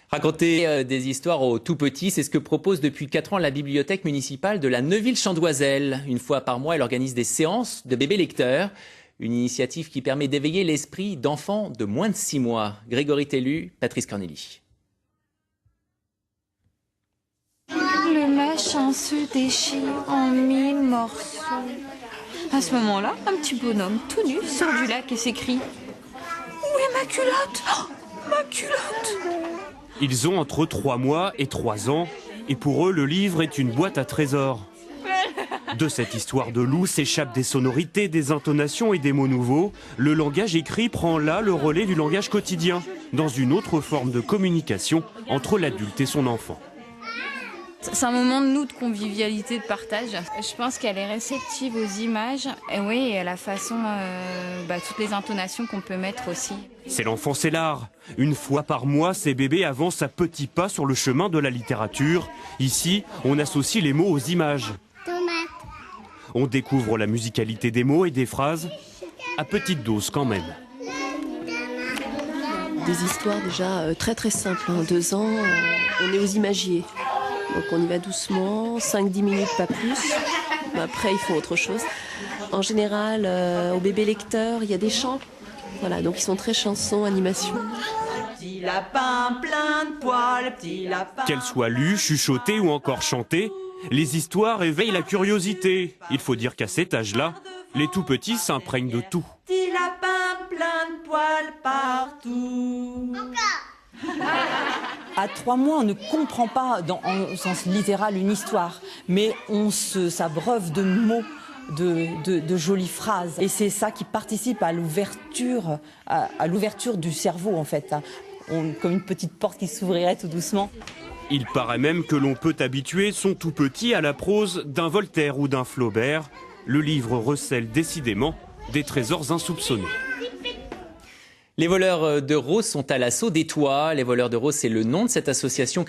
Raconter des histoires aux tout petits, c'est ce que propose depuis 4 ans la bibliothèque municipale de la Neuville-Chandoiselle. Une fois par mois, elle organise des séances de bébés lecteurs. Une initiative qui permet d'éveiller l'esprit d'enfants de moins de 6 mois. Grégory Tellu, Patrice Corneli. Le machin se déchire en 1000 morceaux. À ce moment-là, un petit bonhomme tout nu sort du lac et s'écrie « Où est ma culotte? Oh, ma culotte !» Ils ont entre 3 mois et 3 ans, et pour eux, le livre est une boîte à trésors. De cette histoire de loup s'échappent des sonorités, des intonations et des mots nouveaux. Le langage écrit prend là le relais du langage quotidien, dans une autre forme de communication entre l'adulte et son enfant. C'est un moment de nous de convivialité, de partage. Je pense qu'elle est réceptive aux images et oui, et à la façon, toutes les intonations qu'on peut mettre aussi. C'est l'enfant, c'est l'art. Une fois par mois, ces bébés avancent à petits pas sur le chemin de la littérature. Ici, on associe les mots aux images. Tomate. On découvre la musicalité des mots et des phrases, à petite dose quand même. Des histoires déjà très simples. 2 ans, on est aux imagiers. Donc on y va doucement, 5-10 minutes, pas plus. Mais après, ils font autre chose. En général, au bébé lecteur, il y a des chants. Voilà, donc ils sont très chansons, animation. Petit lapin plein de poils, petit lapin... Qu'elles soient lues, chuchotées ou encore chantées, les histoires éveillent la curiosité. Il faut dire qu'à cet âge-là, les tout-petits s'imprègnent de tout. Petit lapin plein de poils partout. À 3 mois, on ne comprend pas, au sens littéral, une histoire, mais on s'abreuve de mots, de jolies phrases. Et c'est ça qui participe à l'ouverture du cerveau, en fait. Comme une petite porte qui s'ouvrirait tout doucement. Il paraît même que l'on peut habituer son tout-petit à la prose d'un Voltaire ou d'un Flaubert. Le livre recèle décidément des trésors insoupçonnés. Les voleurs de roses sont à l'assaut des toits. Les voleurs de roses, c'est le nom de cette association